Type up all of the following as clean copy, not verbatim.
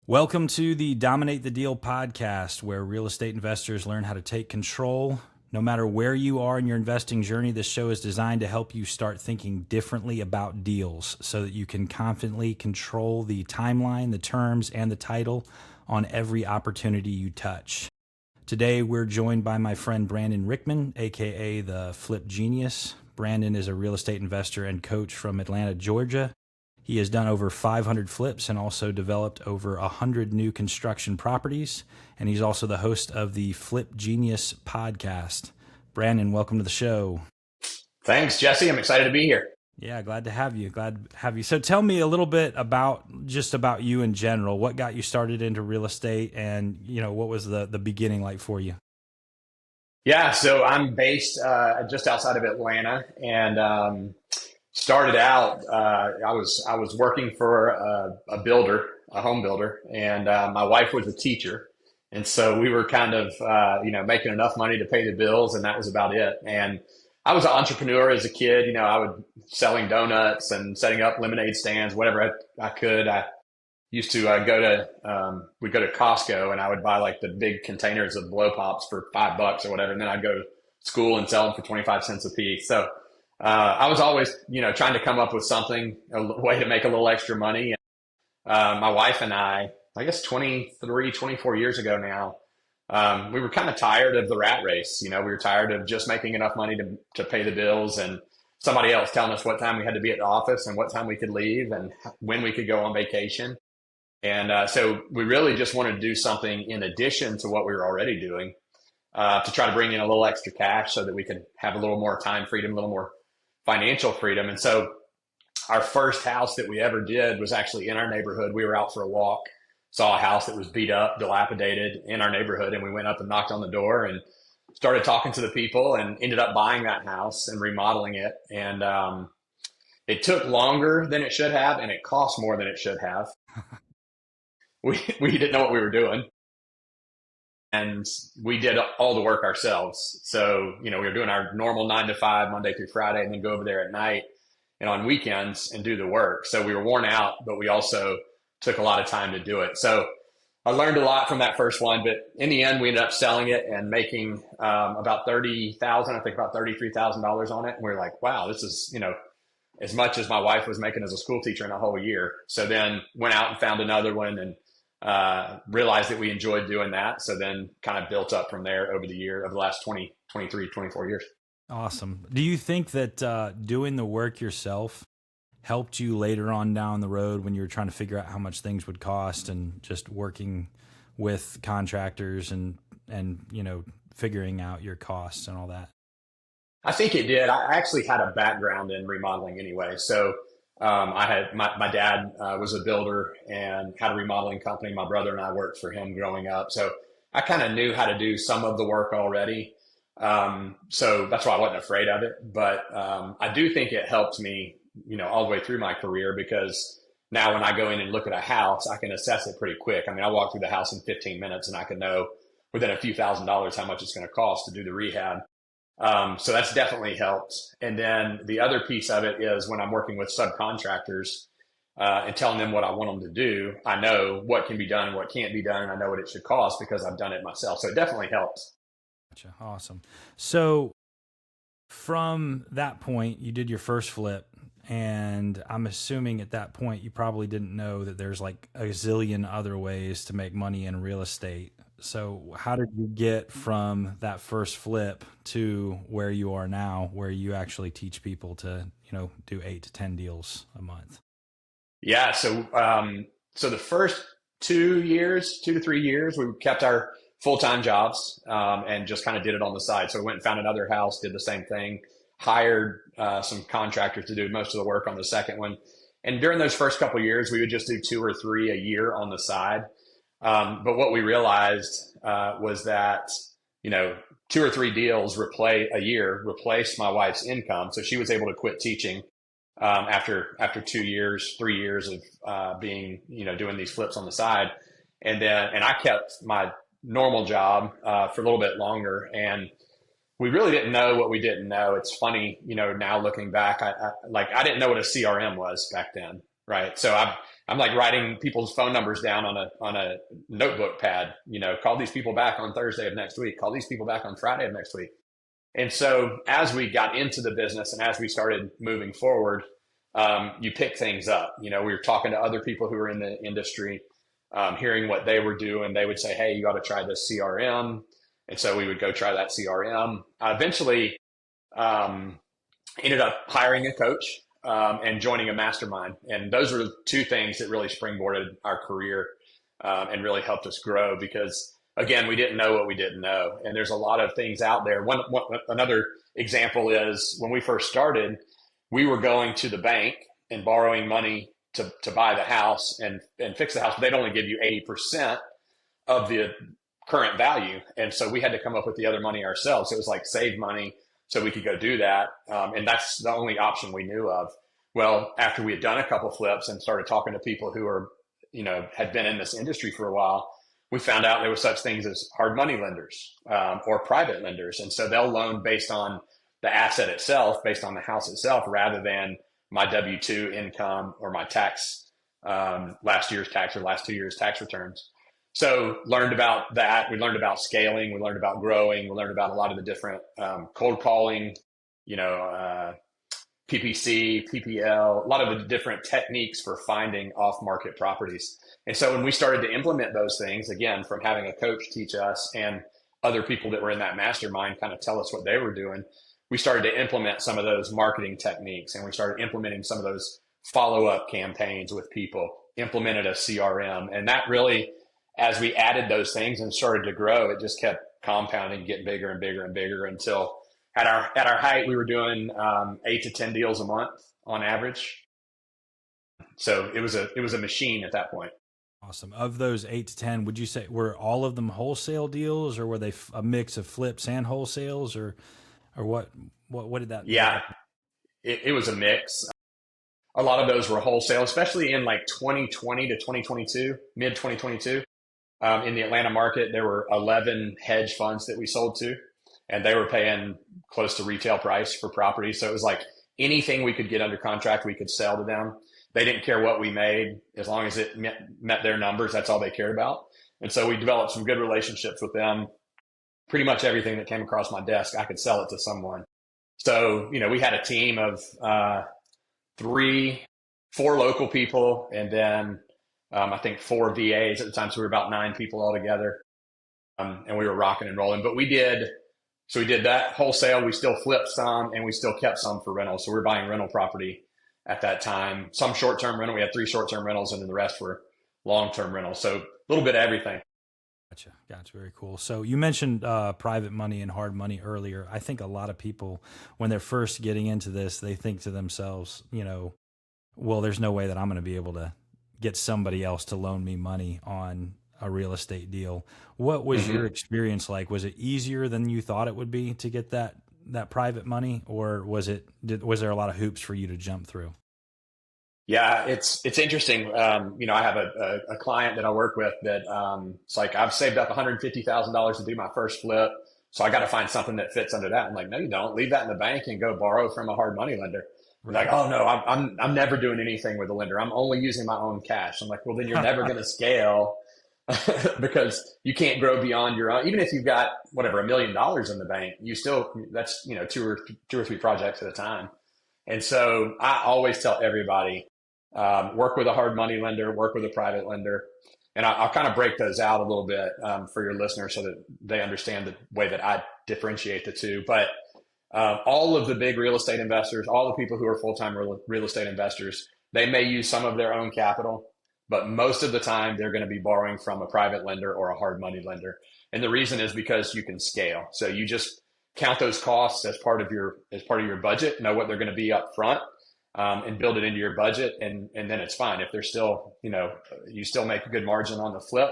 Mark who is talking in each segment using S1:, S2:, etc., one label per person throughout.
S1: Welcome to the Dominate the Deal podcast, where real estate investors learn how to take control. No matter where you are in your investing journey, this show is designed to help you start thinking differently about deals so that you can confidently control the timeline, the terms, and the title on every opportunity you touch. Today, we're joined by my friend Brandon Rickman, aka the Flip Genius. Brandon is a real estate investor and coach from Atlanta, Georgia. He has done over 500 flips and also developed over 100 new construction properties. And he's also the host of the Flip Genius podcast. Brandon, welcome to the show.
S2: Thanks, Jesse. I'm excited to be here.
S1: Yeah, glad to have you. So tell me a little bit about you in general. What got you started into real estate, and what was the beginning like for you?
S2: Yeah, so I'm based just outside of Atlanta, and started out. I was working for a builder, a home builder, and my wife was a teacher, and so we were kind of making enough money to pay the bills, and that was about it. And I was an entrepreneur as a kid. I would selling donuts and setting up lemonade stands, whatever I could. I used to we'd go to Costco, and I would buy like the big containers of blow pops for $5 or whatever, and then I'd go to school and sell them for 25 cents a piece. So I was always, trying to come up with something, a way to make a little extra money. My wife and I guess 24 years ago now, we were kind of tired of the rat race. We were tired of just making enough money to pay the bills and somebody else telling us what time we had to be at the office and what time we could leave and when we could go on vacation. And so we really just wanted to do something in addition to what we were already doing, to try to bring in a little extra cash so that we could have a little more time freedom, a little more financial freedom. And so our first house that we ever did was actually in our neighborhood. We were out for a walk, saw a house that was beat up, dilapidated in our neighborhood, and we went up and knocked on the door and started talking to the people and ended up buying that house and remodeling it. And it took longer than it should have, and it cost more than it should have. We didn't know what we were doing. And we did all the work ourselves. So, we were doing our normal 9 to 5, Monday through Friday, and then go over there at night and on weekends and do the work. So we were worn out, but we also took a lot of time to do it. So I learned a lot from that first one, but in the end, we ended up selling it and making about $33,000 on it. And we were like, wow, this is, as much as my wife was making as a school teacher in a whole year. So then went out and found another one and realized that we enjoyed doing that. So then kind of built up from there over the last 24 years.
S1: Awesome. Do you think that doing the work yourself helped you later on down the road when you were trying to figure out how much things would cost and just working with contractors and figuring out your costs and all that?
S2: I think it did. I actually had a background in remodeling anyway. So I had my dad was a builder and had a remodeling company. My brother and I worked for him growing up. So I kind of knew how to do some of the work already. So that's why I wasn't afraid of it. But I do think it helped me, all the way through my career, because now when I go in and look at a house, I can assess it pretty quick. I mean, I walk through the house in 15 minutes and I can know within a few $1,000s how much it's going to cost to do the rehab. So that's definitely helped. And then the other piece of it is when I'm working with subcontractors and telling them what I want them to do, I know what can be done and what can't be done, and I know what it should cost because I've done it myself. So it definitely helps.
S1: Gotcha. Awesome. So from that point, you did your first flip, and I'm assuming at that point you probably didn't know that there's like a zillion other ways to make money in real estate. So how did you get from that first flip to where you are now, where you actually teach people to, do 8 to 10 deals a month?
S2: Yeah. So the first 2 to 3 years, we kept our full-time jobs and just kind of did it on the side. So we went and found another house, did the same thing, hired some contractors to do most of the work on the second one. And during those first couple of years, we would just do 2 or 3 a year on the side. But what we realized was that, 2 or 3 deals replaced my wife's income. So she was able to quit teaching after 3 years of being, doing these flips on the side. And I kept my normal job for a little bit longer. And we really didn't know what we didn't know. It's funny, now looking back, I didn't know what a CRM was back then. right? So I'm like writing people's phone numbers down on a notebook pad. Call these people back on Thursday of next week. Call these people back on Friday of next week. And so as we got into the business and as we started moving forward, you pick things up. We were talking to other people who were in the industry, hearing what they were doing. They would say, "Hey, you got to try this CRM." And so we would go try that CRM. I eventually ended up hiring a coach and joining a mastermind. And those were two things that really springboarded our career and really helped us grow because, again, we didn't know what we didn't know. And there's a lot of things out there. Another example is when we first started, we were going to the bank and borrowing money to buy the house and fix the house. But they'd only give you 80% of the current value. And so we had to come up with the other money ourselves. It was like save money so we could go do that. And that's the only option we knew of. Well, after we had done a couple flips and started talking to people who were, had been in this industry for a while, we found out there were such things as hard money lenders or private lenders. And so they'll loan based on the asset itself, based on the house itself, rather than my W-2 income or my tax, last year's tax or last 2 years' tax returns. So learned about that. We learned about scaling. We learned about growing. We learned about a lot of the different cold calling, PPC, PPL, a lot of the different techniques for finding off-market properties. And so when we started to implement those things, again, from having a coach teach us and other people that were in that mastermind kind of tell us what they were doing, we started to implement some of those marketing techniques and we started implementing some of those follow-up campaigns with people, implemented a CRM. And that really, as we added those things and started to grow, it just kept compounding, getting bigger and bigger and bigger until at our height, we were doing 8 to 10 deals a month on average. So it was a machine at that point.
S1: Awesome. Of those 8 to 10, would you say were all of them wholesale deals, or were they a mix of flips and wholesales, or what did that?
S2: Yeah, it was a mix. A lot of those were wholesale, especially in like 2020 to 2022, mid 2022. In the Atlanta market, there were 11 hedge funds that we sold to, and they were paying close to retail price for property. So it was like anything we could get under contract, we could sell to them. They didn't care what we made as long as it met their numbers. That's all they cared about. And so we developed some good relationships with them. Pretty much everything that came across my desk, I could sell it to someone. So, we had a team of 4 local people, and then I think 4 VAs at the time. So we were about 9 people altogether, and we were rocking and rolling. But we did that wholesale. We still flipped some, and we still kept some for rental. So we were buying rental property at that time. Some short-term rental. We had 3 short-term rentals, and then the rest were long-term rentals. So a little bit of everything.
S1: Gotcha. Very cool. So you mentioned private money and hard money earlier. I think a lot of people, when they're first getting into this, they think to themselves, well, there's no way that I'm going to be able to get somebody else to loan me money on a real estate deal. What was your experience like? Was it easier than you thought it would be to get that private money, or was there a lot of hoops for you to jump through?
S2: Yeah, it's interesting. I have a client that I work with that it's like, I've saved up $150,000 to do my first flip, so I got to find something that fits under that. I'm like, no, you don't. Leave that in the bank and go borrow from a hard money lender. Right. Like, oh no, I'm never doing anything with a lender. I'm only using my own cash. I'm like, well, then you're never going to scale because you can't grow beyond your own. Even if you've got $1 million in the bank, that's 2 or 3 projects at a time. And so I always tell everybody, work with a hard money lender, work with a private lender. And I'll kind of break those out a little bit for your listeners so that they understand the way that I differentiate the two. But all of the big real estate investors, all the people who are full-time real estate investors, they may use some of their own capital, but most of the time they're going to be borrowing from a private lender or a hard money lender. And the reason is because you can scale. So you just count those costs as part of your budget, know what they're going to be up front, and build it into your budget. And then it's fine. If they're still, you still make a good margin on the flip,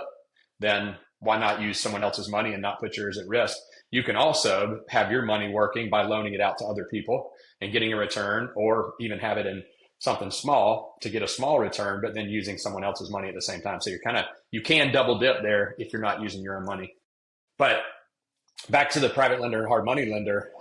S2: then why not use someone else's money and not put yours at risk? You can also have your money working by loaning it out to other people and getting a return, or even have it in something small to get a small return, but then using someone else's money at the same time. So you can double dip there if you're not using your own money. But back to the private lender and hard money lender.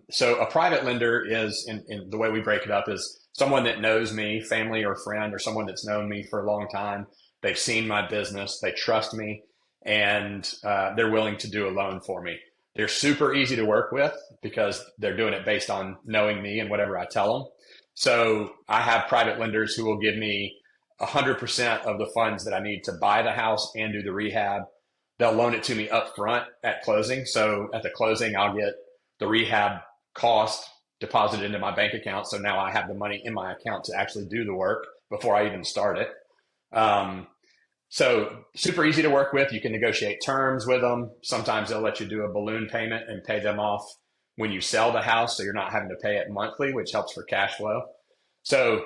S2: So a private lender is, in the way we break it up, is someone that knows me, family or friend, or someone that's known me for a long time. They've seen my business, they trust me, and they're willing to do a loan for me. They're super easy to work with because they're doing it based on knowing me and whatever I tell them. So I have private lenders who will give me 100% of the funds that I need to buy the house and do the rehab. They'll loan it to me up front at closing. So at the closing, I'll get the rehab cost deposited into my bank account. So now I have the money in my account to actually do the work before I even start it. So super easy to work with. You can negotiate terms with them. Sometimes they'll let you do a balloon payment and pay them off when you sell the house. So you're not having to pay it monthly, which helps for cash flow. So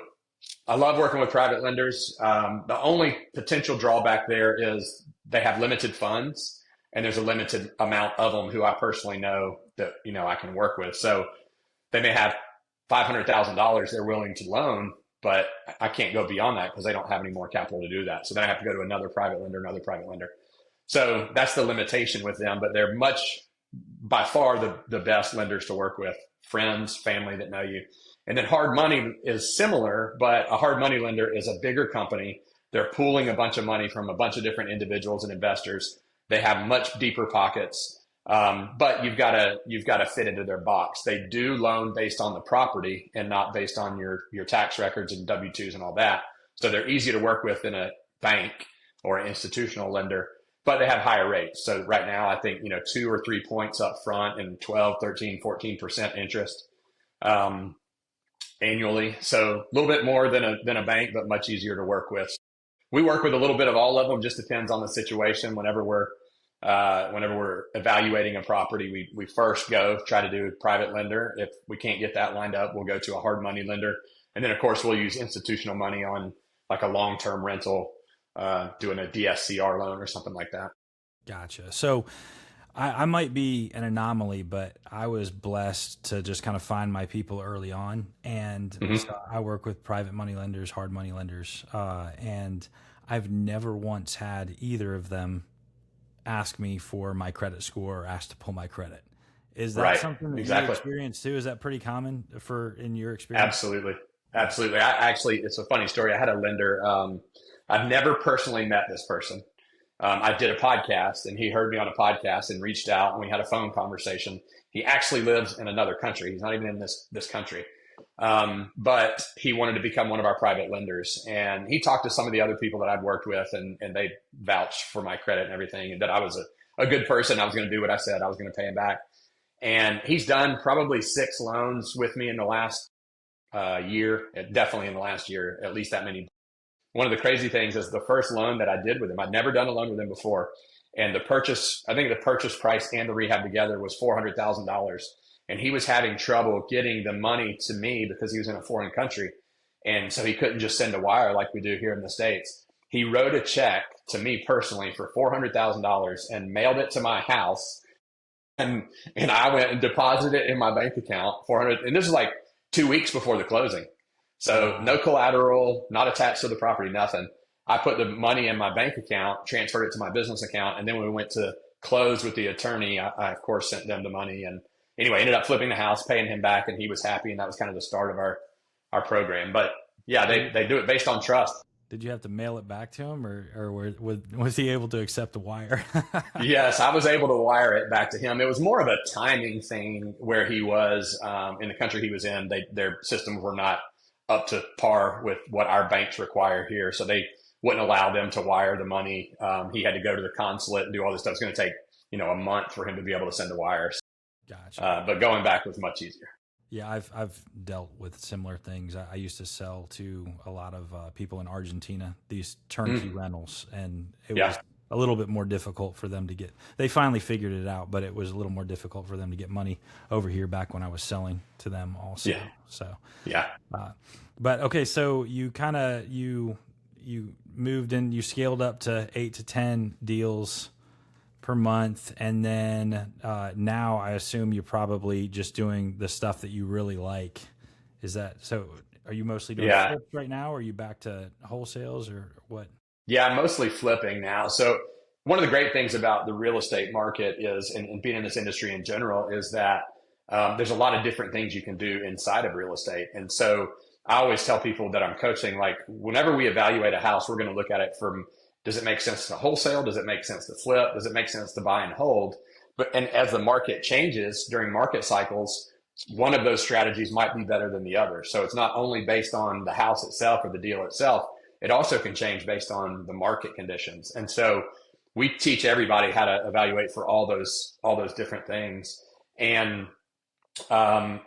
S2: I love working with private lenders. The only potential drawback there is they have limited funds and there's a limited amount of them who I personally know that, I can work with. So they may have $500,000 they're willing to loan, but I can't go beyond that because they don't have any more capital to do that. So then I have to go to another private lender. So that's the limitation with them, but they're by far the best lenders to work with, friends, family that know you. And then hard money is similar, but a hard money lender is a bigger company. They're pooling a bunch of money from a bunch of different individuals and investors. They have much deeper pockets. But you've got to fit into their box. They do loan based on the property and not based on your tax records and W-2s and all that. So they're easy to work with in a bank or an institutional lender, but they have higher rates. So right now, I think, 2 or 3 points up front and 12, 13, 14% interest, annually. So a little bit more than a bank, but much easier to work with. We work with a little bit of all of them, just depends on the situation. Whenever we're evaluating a property, we first try to do a private lender. If we can't get that lined up, we'll go to a hard money lender. And then of course we'll use institutional money on like a long-term rental, doing a DSCR loan or something like that.
S1: Gotcha. So I might be an anomaly, but I was blessed to just kind of find my people early on. And so I work with private money lenders, hard money lenders, and I've never once had either of them ask me for my credit score or ask to pull my credit. Is that something that you experience too? Is that pretty common in your experience?
S2: Absolutely. It's a funny story. I had a lender. I've never personally met this person. I did a podcast and he heard me on a podcast and reached out and we had a phone conversation. He actually lives in another country. He's not even in this country. But he wanted to become one of our private lenders, and he talked to some of the other people that I'd worked with and they vouched for my credit and everything, and that I was a good person. I was going to do what I said. I was going to pay him back. And he's done probably 6 loans with me in the last year, definitely in the last year, at least that many. One of the crazy things is the first loan that I did with him, I'd never done a loan with him before. And I think the purchase price and the rehab together was $400,000. And he was having trouble getting the money to me because he was in a foreign country. And so he couldn't just send a wire like we do here in the States. He wrote a check to me personally for $400,000 and mailed it to my house. And I went and deposited it in my bank account, 400. And this is like 2 weeks before the closing. So no collateral, not attached to the property, nothing. I put the money in my bank account, transferred it to my business account. And then when we went to close with the attorney, I of course sent them the money. And anyway, ended up flipping the house, paying him back, and he was happy. And that was kind of the start of our program. But yeah, they do it based on trust.
S1: Did you have to mail it back to him, or was he able to accept a wire?
S2: Yes, I was able to wire it back to him. It was more of a timing thing where he was in the country he was in. Their systems were not up to par with what our banks require here. So they wouldn't allow them to wire the money. He had to go to the consulate and do all this stuff. It's going to take, a month for him to be able to send the wires.
S1: Gotcha.
S2: But going back was much easier.
S1: Yeah, I've dealt with similar things. I used to sell to a lot of people in Argentina, these turnkey rentals, and it was a little bit more difficult for them to get. They finally figured it out, but it was a little more difficult for them to get money over here back when I was selling to them also.
S2: Yeah.
S1: So
S2: yeah.
S1: But okay, so you kind of you moved in, you scaled up to 8 to 10 deals per month, and then now I assume you're probably just doing the stuff that you really like. Is that so? Are you mostly doing flips right now, or are you back to wholesales, or what?
S2: Yeah, I'm mostly flipping now. So one of the great things about the real estate market is, and being in this industry in general, is that there's a lot of different things you can do inside of real estate. And so I always tell people that I'm coaching, like whenever we evaluate a house, we're going to look at it from, does it make sense to wholesale? Does it make sense to flip? Does it make sense to buy and hold? And as the market changes during market cycles, one of those strategies might be better than the other. So it's not only based on the house itself or the deal itself, it also can change based on the market conditions. And so we teach everybody how to evaluate for all those different things. And um,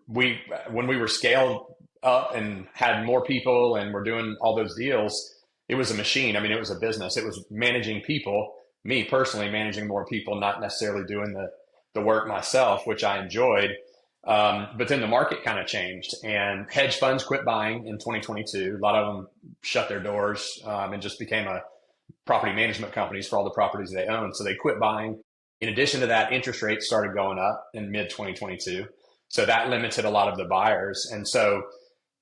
S2: when we were scaled up and had more people and were doing all those deals, it was a machine. I mean, it was a business. It was managing people, me personally managing more people, not necessarily doing the work myself, which I enjoyed. But then the market kind of changed, and hedge funds quit buying in 2022. A lot of them shut their doors and just became a property management companies for all the properties they own. So they quit buying. In addition to that, interest rates started going up in mid 2022. So that limited a lot of the buyers. And so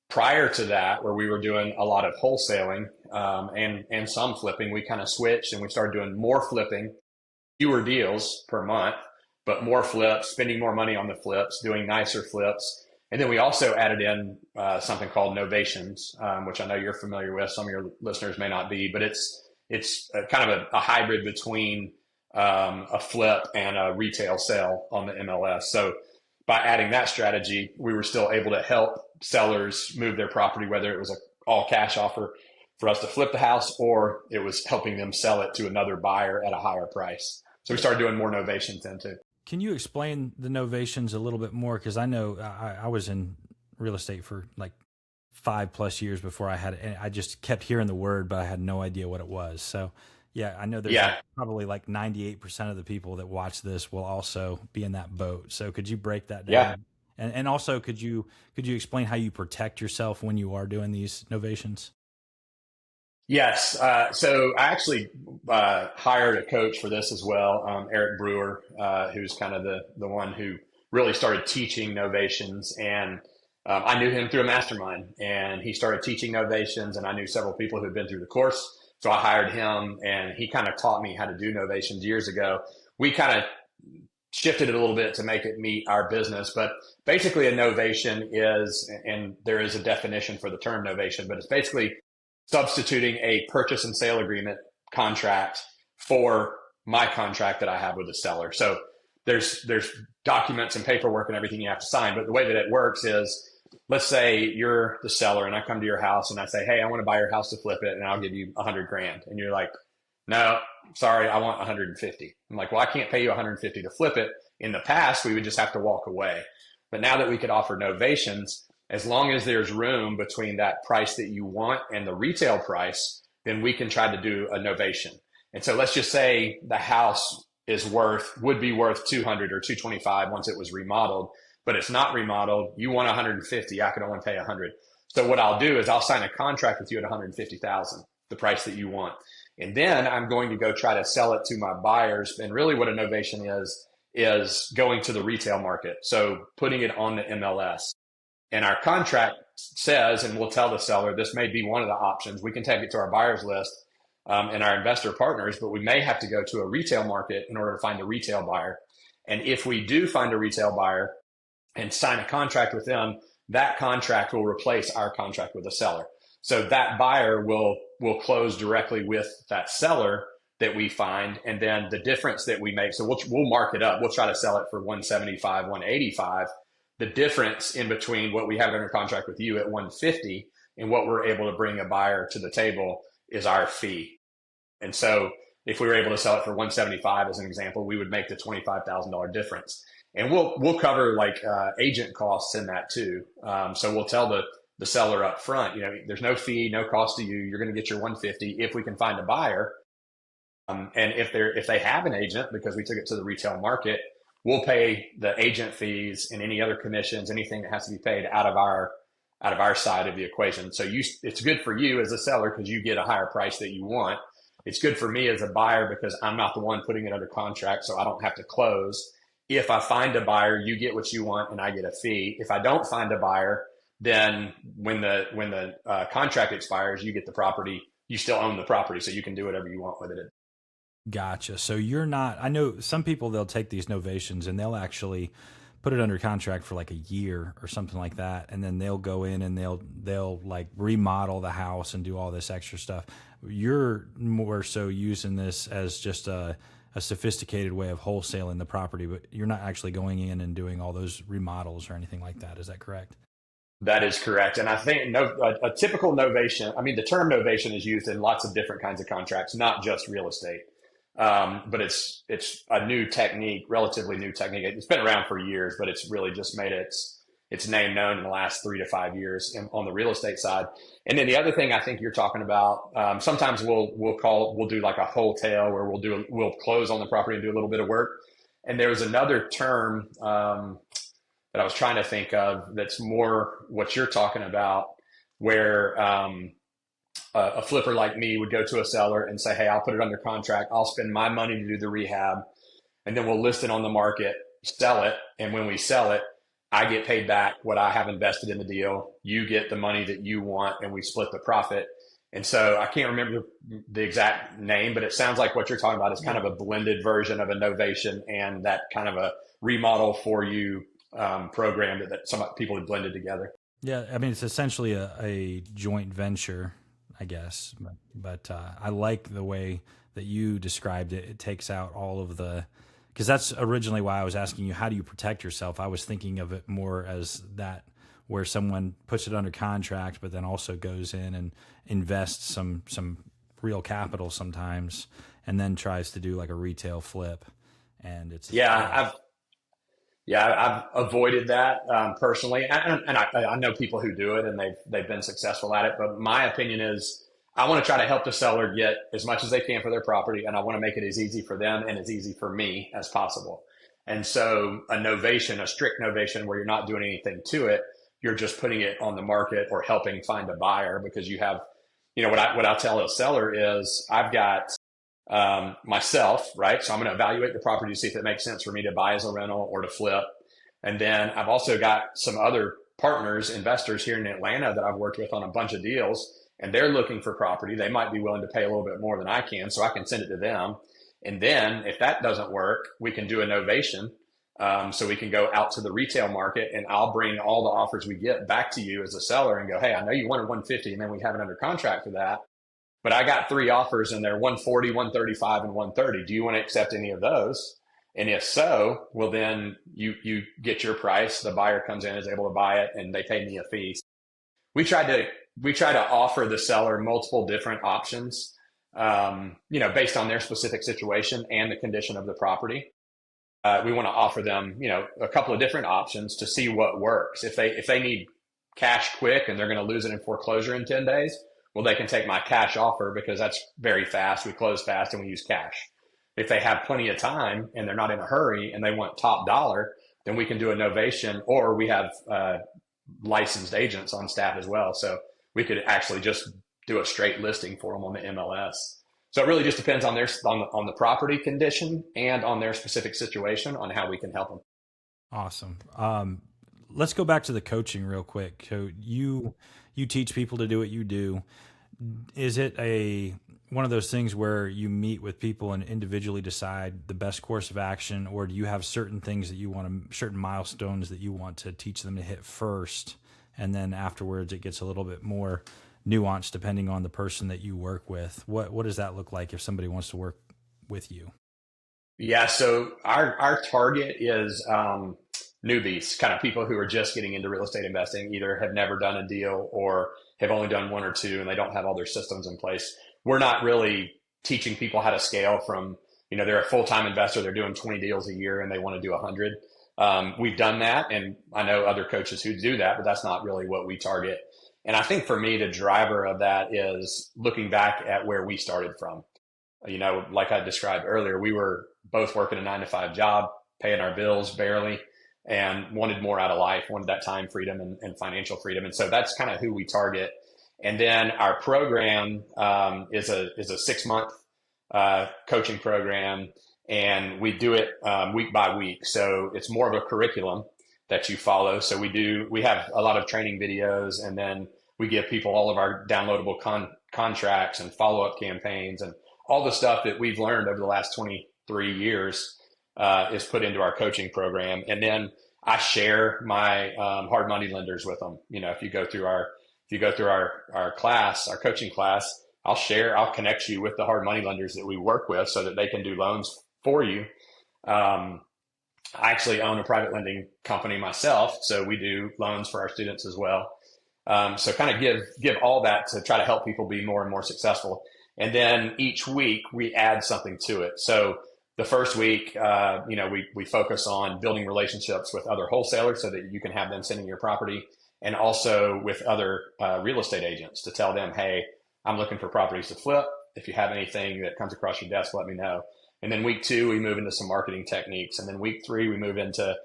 S2: prior to that, where we were doing a lot of wholesaling and some flipping, we kind of switched and we started doing more flipping, fewer deals per month, but more flips, spending more money on the flips, doing nicer flips. And then we also added in something called Novations, which I know you're familiar with. Some of your listeners may not be, but it's kind of a hybrid between a flip and a retail sale on the MLS. So by adding that strategy, we were still able to help sellers move their property, whether it was an all cash offer for us to flip the house, or it was helping them sell it to another buyer at a higher price. So we started doing more novations then too.
S1: Can you explain the novations a little bit more? Because I know I was in real estate for like 5+ years before I had it, and I just kept hearing the word, but I had no idea what it was. So yeah, I know there's probably like 98% of the people that watch this will also be in that boat. So could you break that down?
S2: Yeah.
S1: And also could you explain how you protect yourself when you are doing these novations?
S2: Yes. So I actually hired a coach for this as well, Eric Brewer, who's kind of the one who really started teaching novations. And I knew him through a mastermind, and he started teaching novations, and I knew several people who had been through the course. So I hired him, and he kind of taught me how to do novations years ago. We kind of shifted it a little bit to make it meet our business, but basically a novation is, and there is a definition for the term novation, but it's basically substituting a purchase and sale agreement contract for my contract that I have with the seller. So there's documents and paperwork and everything you have to sign, but the way that it works is, let's say you're the seller and I come to your house and I say, hey, I want to buy your house to flip it and I'll give you 100 grand. And you're like, no, sorry, I want 150. I'm like, well, I can't pay you 150 to flip it. In the past, we would just have to walk away. But now that we could offer novations, as long as there's room between that price that you want and the retail price, then we can try to do a novation. And so let's just say the house would be worth 200 or 225 once it was remodeled, but it's not remodeled. You want 150. I could only pay 100. So what I'll do is I'll sign a contract with you at 150,000, the price that you want. And then I'm going to go try to sell it to my buyers. And really what a novation is going to the retail market. So putting it on the MLS. And our contract says, and we'll tell the seller, this may be one of the options. We can take it to our buyers list and our investor partners, but we may have to go to a retail market in order to find a retail buyer. And if we do find a retail buyer and sign a contract with them, that contract will replace our contract with the seller. So that buyer will close directly with that seller that we find. And then the difference that we make, so we'll mark it up. We'll try to sell it for 175, 185. The difference in between what we have under contract with you at 150 and what we're able to bring a buyer to the table is our fee. And so if we were able to sell it for 175 as an example, we would make the $25,000 difference. And we'll cover like agent costs in that too. So we'll tell the seller up front, there's no fee, no cost to you. You're going to get your 150 if we can find a buyer. And if they have an agent, because we took it to the retail market, we'll pay the agent fees and any other commissions, anything that has to be paid out of our side of the equation. So it's good for you as a seller because you get a higher price that you want. It's good for me as a buyer because I'm not the one putting it under contract, so I don't have to close. If I find a buyer, you get what you want and I get a fee. If I don't find a buyer, then when the contract expires, you get the property. You still own the property, so you can do whatever you want with it.
S1: Gotcha. So you're not, I know some people, they'll take these novations and they'll actually put it under contract for like a year or something like that, and then they'll go in and they'll like remodel the house and do all this extra stuff. You're more so using this as just a sophisticated way of wholesaling the property, but you're not actually going in and doing all those remodels or anything like that. Is that correct?
S2: That is correct. And I think a typical novation, I mean, the term novation is used in lots of different kinds of contracts, not just real estate. But it's a new technique, relatively new technique. It's been around for years, but it's really just made its name known in the last 3 to 5 years on the real estate side. And then the other thing I think you're talking about, sometimes we'll do like a wholesale where we'll close on the property and do a little bit of work. And there's another term that I was trying to think of that's more what you're talking about, where a flipper like me would go to a seller and say, hey, I'll put it under contract. I'll spend my money to do the rehab, and then we'll list it on the market, sell it. And when we sell it, I get paid back what I have invested in the deal. You get the money that you want, and we split the profit. And so I can't remember the exact name, but it sounds like what you're talking about is kind of a blended version of a novation and that kind of a remodel for you program that some people had blended together.
S1: Yeah, I mean, it's essentially a joint venture, I guess. But I like the way that you described it. It takes out all of the, because that's originally why I was asking you, how do you protect yourself? I was thinking of it more as that, where someone puts it under contract, but then also goes in and invests some real capital sometimes, and then tries to do like a retail flip. And it's
S2: I've avoided that personally, and I know people who do it and they've been successful at it. But my opinion is, I want to try to help the seller get as much as they can for their property, and I want to make it as easy for them and as easy for me as possible. And so a novation, a strict novation, where you're not doing anything to it, you're just putting it on the market or helping find a buyer, because you have, what I'll tell a seller is, I've got myself, right? So I'm going to evaluate the property to see if it makes sense for me to buy as a rental or to flip. And then I've also got some other partners, investors here in Atlanta that I've worked with on a bunch of deals, and they're looking for property. They might be willing to pay a little bit more than I can, so I can send it to them. And then if that doesn't work, we can do a novation. So we can go out to the retail market, and I'll bring all the offers we get back to you as a seller and go, hey, I know you wanted 150, and then we have it under contract for that, but I got 3 offers and they're 140, 135, and 130. Do you want to accept any of those? And if so, well, then you get your price. The buyer comes in, is able to buy it, and they pay me a fee. We try to offer the seller multiple different options, based on their specific situation and the condition of the property. We want to offer them, a couple of different options to see what works. If they need cash quick and they're going to lose it in foreclosure in 10 days, well, they can take my cash offer, because that's very fast. We close fast and we use cash. If they have plenty of time and they're not in a hurry and they want top dollar, then we can do a novation, or we have licensed agents on staff as well. So we could actually just do a straight listing for them on the MLS. So it really just depends on on the property condition and on their specific situation on how we can help them.
S1: Awesome. Let's go back to the coaching real quick. So you teach people to do what you do. Is it one of those things where you meet with people and individually decide the best course of action, or do you have certain things that you want to, certain milestones that you want to teach them to hit first, and then afterwards it gets a little bit more nuanced depending on the person that you work with? What does that look like if somebody wants to work with you?
S2: Yeah, so our target is newbies, kind of people who are just getting into real estate investing, either have never done a deal or have only done 1 or 2, and they don't have all their systems in place. We're not really teaching people how to scale from, they're a full-time investor, they're doing 20 deals a year and they want to do 100. We've done that, and I know other coaches who do that, but that's not really what we target. And I think for me, the driver of that is looking back at where we started from. Like I described earlier, we were both working a 9-to-5 job, paying our bills barely, and wanted more out of life, wanted that time freedom and financial freedom. And so that's kind of who we target. And then our program is a 6-month coaching program, and we do it week by week. So it's more of a curriculum that you follow. So we have a lot of training videos, and then we give people all of our downloadable contracts and follow-up campaigns, and all the stuff that we've learned over the last 23 years is put into our coaching program. And then I share my hard money lenders with them. If you go through our class, our coaching class, I'll connect you with the hard money lenders that we work with so that they can do loans for you. Um, I actually own a private lending company myself, so we do loans for our students as well. So kind of give all that to try to help people be more and more successful. And then each week we add something to it. So the first week, we focus on building relationships with other wholesalers so that you can have them sending your property, and also with other real estate agents to tell them, hey, I'm looking for properties to flip. If you have anything that comes across your desk, let me know. And then week 2, we move into some marketing techniques. And then week 3, we move into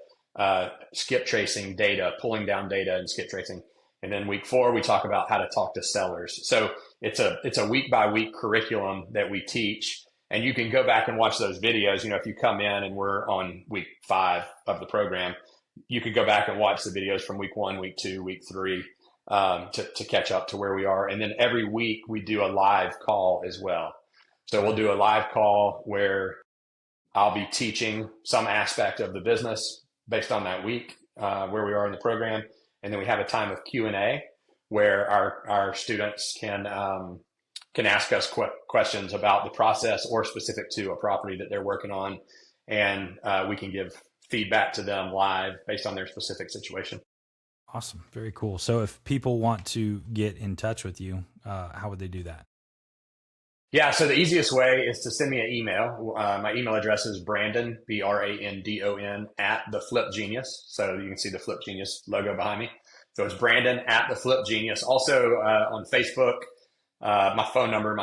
S2: skip tracing data, pulling down data and skip tracing. And then week 4, we talk about how to talk to sellers. So it's a week by week curriculum that we teach. And you can go back and watch those videos. If you come in and we're on week 5 of the program, you could go back and watch the videos from week 1, week 2, week 3 to catch up to where we are. And then every week we do a live call as well. So we'll do a live call where I'll be teaching some aspect of the business based on that week, where we are in the program. And then we have a time of Q&A where our students can ask us questions about the process or specific to a property that they're working on. And we can give feedback to them live based on their specific situation.
S1: Awesome. Very cool. So if people want to get in touch with you, how would they do that?
S2: Yeah, so the easiest way is to send me an email. My email address is Brandon, Brandon, at The Flip Genius. So you can see the Flip Genius logo behind me. So it's Brandon at The Flip Genius. Also on Facebook, my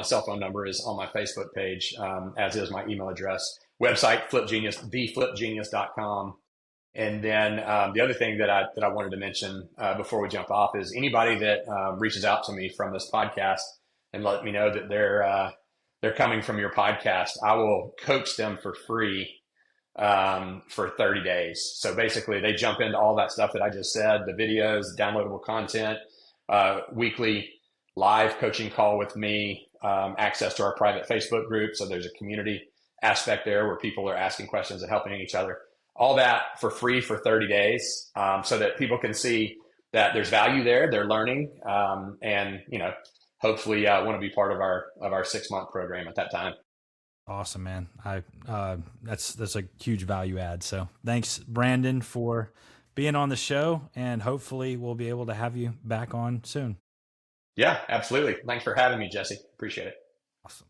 S2: cell phone number is on my Facebook page, as is my email address. Website, theflipgenius.com. And then the other thing that I wanted to mention before we jump off is anybody that reaches out to me from this podcast and let me know that they're coming from your podcast, I will coach them for free for 30 days. So basically, they jump into all that stuff that I just said, the videos, downloadable content, weekly live coaching call with me, access to our private Facebook group. So there's a community aspect there where people are asking questions and helping each other. All that for free for 30 days, so that people can see that there's value there, they're learning, and hopefully want to be part of our 6-month program at that time.
S1: Awesome, man. That's a huge value add. So thanks, Brandon, for being on the show, and hopefully we'll be able to have you back on soon.
S2: Yeah, absolutely. Thanks for having me, Jesse. Appreciate it.
S1: Awesome.